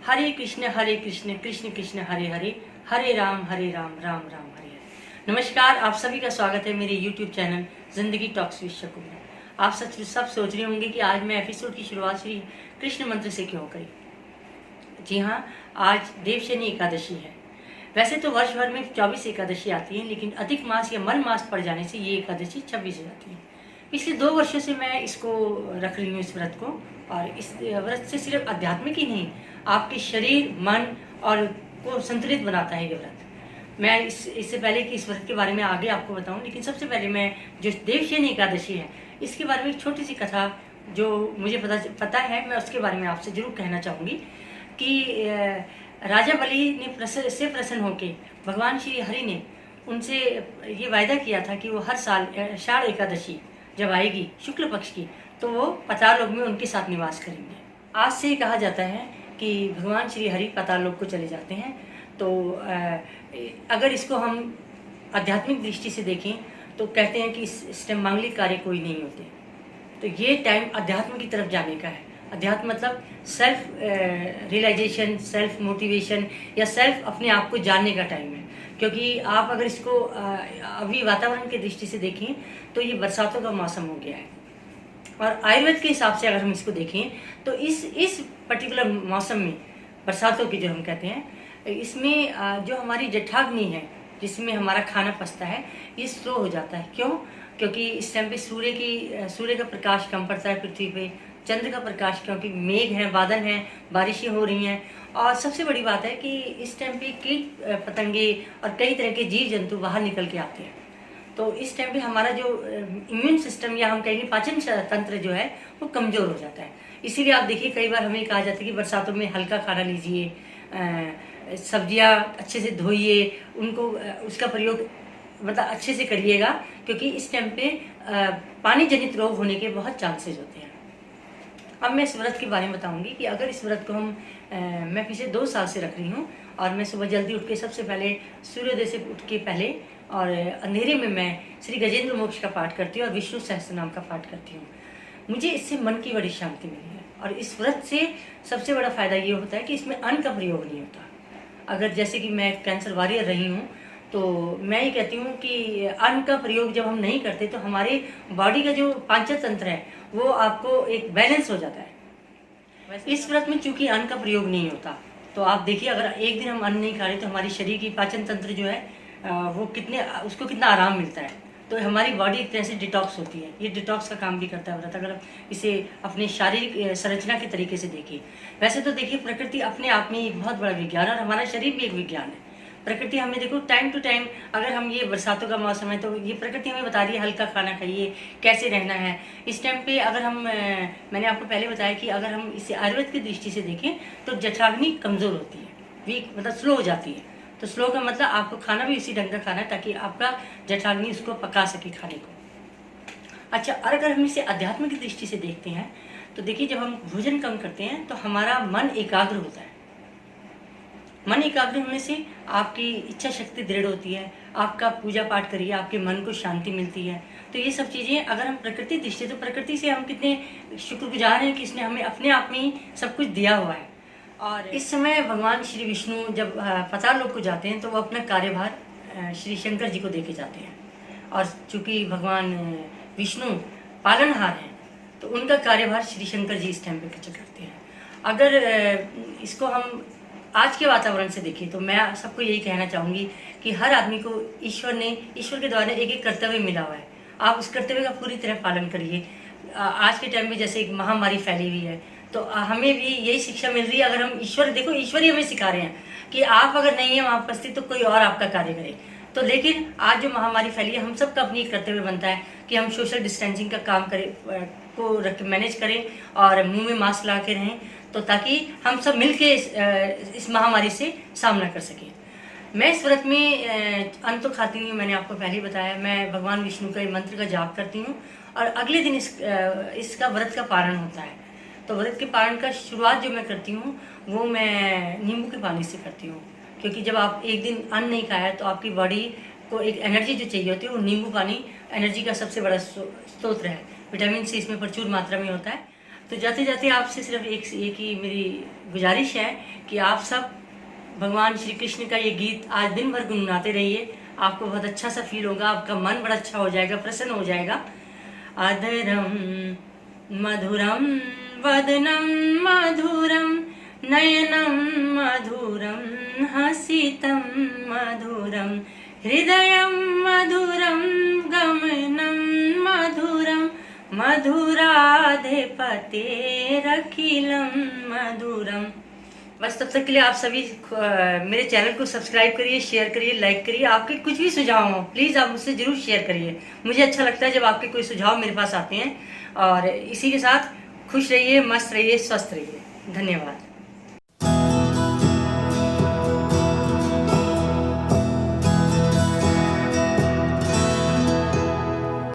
हरे कृष्ण कृष्ण कृष्ण हरे हरे, हरे राम राम राम हरे हरे। नमस्कार, आप सभी का स्वागत है मेरे YouTube चैनल जिंदगी टॉक्स विद शकु में। आप सब सोच रहे होंगे कि आज मैं एपिसोड की शुरुआत श्री कृष्ण मंत्र से क्यों करी। जी हाँ, आज देवशयनी एकादशी है। वैसे तो वर्ष भर में 24 एकादशी आती है, लेकिन अधिक मास या मल मास पड़ जाने से ये एकादशी 26 हो जाती है। पिछले 2 वर्षों से मैं इसको रख रही हूँ, इस व्रत को। और इस व्रत से सिर्फ आध्यात्मिक ही नहीं, आपके शरीर, मन और को संतुलित बनाता है ये व्रत। मैं इससे पहले कि इस व्रत के बारे में आगे आपको बताऊं, लेकिन सबसे पहले मैं जो देवशयनी एकादशी है इसके बारे में एक छोटी सी कथा जो मुझे पता है, मैं उसके बारे में आपसे जरूर कहना चाहूँगी कि राजा बलि ने प्रसन्न होकर भगवान श्री हरि ने उनसे ये वायदा किया था कि वो हर साल आषाढ़ एकादशी जब आएगी शुक्ल पक्ष की, तो वो पाताल लोक में उनके साथ निवास करेंगे। आज से कहा जाता है कि भगवान श्री हरि पाताल लोक को चले जाते हैं। तो अगर इसको हम आध्यात्मिक दृष्टि से देखें तो कहते हैं कि इस टाइम मांगलिक कार्य कोई नहीं होते। तो ये टाइम अध्यात्म की तरफ जाने का है। अध्यात्म मतलब सेल्फ रियलाइजेशन, सेल्फ मोटिवेशन या सेल्फ अपने आप को जानने का टाइम है। क्योंकि आप अगर इसको अभी वातावरण की दृष्टि से देखें तो ये बरसातों का मौसम हो गया है। और आयुर्वेद के हिसाब से अगर हम इसको देखें तो इस पर्टिकुलर मौसम में, बरसातों की जो हम कहते हैं, इसमें जो हमारी जठराग्नि है जिसमें हमारा खाना पचता है, ये स्लो हो जाता है। क्यों? क्योंकि इस टाइम पे सूर्य का प्रकाश कम पड़ता है पृथ्वी पे, चंद्र का प्रकाश, क्योंकि मेघ हैं, बादल हैं, बारिशें हो रही हैं। और सबसे बड़ी बात है कि इस टाइम पे कीट पतंगे और कई तरह के जीव जंतु बाहर निकल के आते हैं। तो इस टाइम पे हमारा जो इम्यून सिस्टम या हम कहेंगे पाचन तंत्र जो है वो कमज़ोर हो जाता है। इसीलिए आप देखिए कई बार हमें कहा जाता है कि बरसातों में हल्का खाना लीजिए, सब्जियां अच्छे से धोइए, उनको उसका प्रयोग मतलब अच्छे से करिएगा, क्योंकि इस टाइम पे पानी जनित रोग होने के बहुत चांसेस होते हैं। अब मैं इस व्रत के बारे में बताऊंगी कि अगर इस व्रत को मैं पिछले 2 साल से रख रही हूँ। और मैं सुबह जल्दी उठ के सबसे पहले सूर्योदय से उठ के पहले और अंधेरे में मैं श्री गजेंद्र मोक्ष का पाठ करती हूँ और विष्णु सहस्त्र नाम का पाठ करती हूँ। मुझे इससे मन की बड़ी शांति मिली है। और इस व्रत से सबसे बड़ा फायदा ये होता है कि इसमें अन्न का प्रयोग नहीं होता। अगर जैसे कि मैं कैंसर वॉरियर रही हूँ तो मैं ये कहती हूँ कि अन्न का प्रयोग जब हम नहीं करते तो हमारे बॉडी का जो पाचन तंत्र है वो आपको एक बैलेंस हो जाता है। इस व्रत में चूंकि अन्न का प्रयोग नहीं होता, तो आप देखिए अगर एक दिन हम अन्न नहीं खा रहे तो हमारी शरीर की पाचन तंत्र जो है वो उसको कितना आराम मिलता है। तो हमारी बॉडी एक तरह से डिटॉक्स होती है। ये डिटॉक्स का काम भी करता है व्रत, अगर इसे अपने शारीरिक संरचना के तरीके से देखिए। वैसे तो देखिए प्रकृति अपने आप में एक बहुत बड़ा विज्ञान है और हमारा शरीर भी एक विज्ञान है। प्रकृति हमें देखो टाइम टू टाइम, अगर हम ये बरसातों का मौसम है तो ये प्रकृति हमें बता रही है हल्का खाना खाइए, कैसे रहना है इस टाइम पे। अगर हम मैंने आपको पहले बताया कि अगर हम इसे आयुर्वेद की दृष्टि से देखें तो जठराग्नि कमज़ोर होती है, वीक मतलब स्लो हो जाती है। तो स्लो का मतलब आपको खाना भी इसी ढंग का खाना है ताकि आपका जठराग्नि उसको पका सके खाने को। अच्छा, और अगर हम इसे अध्यात्म की दृष्टि से देखते हैं तो देखिए जब हम भोजन कम करते हैं तो हमारा मन एकाग्र होता है। मन एकाग्र होने से आपकी इच्छा शक्ति दृढ़ होती है। आपका पूजा पाठ करिए, आपके मन को शांति मिलती है। तो ये सब चीज़ें अगर हम प्रकृति दृष्टि, तो प्रकृति से हम कितने शुक्रगुजार हैं कि इसने हमें अपने आप में ही सब कुछ दिया हुआ है। और इस समय भगवान श्री विष्णु जब पाताल लोक को जाते हैं तो वो अपना कार्यभार श्री शंकर जी को दे के जाते हैं। और चूँकि भगवान विष्णु पालनहार हैं तो उनका कार्यभार श्री शंकर जी इस टाइम पे करते हैं। अगर इसको हम आज के वातावरण से देखें तो मैं सबको यही कहना चाहूँगी कि हर आदमी को ईश्वर के द्वारा एक कर्तव्य मिला हुआ है। आप उस कर्तव्य का पूरी तरह पालन करिए। आज के टाइम में जैसे एक महामारी फैली हुई है तो हमें भी यही शिक्षा मिल रही है। अगर हम ईश्वर ही हमें सिखा रहे हैं कि आप अगर नहीं है वहाँ उपस्थित तो कोई और आपका कार्य करे। तो लेकिन आज जो महामारी फैली है, हम सबका अपनी कर्तव्य बनता है कि हम सोशल डिस्टेंसिंग का काम करें, मैनेज करें और मुंह में मास्क ला के रहें, तो ताकि हम सब मिलके इस महामारी से सामना कर सकें। मैं इस व्रत में अन्न तो खाती नहीं हूँ, मैंने आपको पहले ही बताया। मैं भगवान विष्णु का मंत्र का जाप करती हूँ और अगले दिन इसका व्रत का पारण होता है। तो व्रत के पारण का शुरुआत जो मैं करती हूँ वो मैं नींबू के पानी से करती हूँ, क्योंकि जब आप एक दिन अन्न नहीं खाया तो आपकी बॉडी को एक एनर्जी जो चाहिए होती है वो नींबू पानी एनर्जी का सबसे बड़ा स्रोत है। विटामिन सी इसमें प्रचुर मात्रा में होता है। तो जाते जाते आपसे सिर्फ एक ही मेरी गुजारिश है कि आप सब भगवान श्री कृष्ण का ये गीत आज दिन भर गुनगुनाते रहिए। आपको बहुत अच्छा सा फील होगा, आपका मन बड़ा अच्छा हो जाएगा, प्रसन्न हो जाएगा। अधरम मधुरम वदनम मधुरम नयनम मधुरम हसितम मधुरम हृदयम मधुरम गमनम मधुरम मधुराधिपतेरखिलम मधुरम। बस तब तक के लिए आप सभी मेरे चैनल को सब्सक्राइब करिए, शेयर करिए, लाइक करिए। आपके कुछ भी सुझाव हो प्लीज़ आप मुझसे ज़रूर शेयर करिए। मुझे अच्छा लगता है जब आपके कोई सुझाव मेरे पास आते हैं। और इसी के साथ खुश रहिए, मस्त रहिए, स्वस्थ रहिए। धन्यवाद।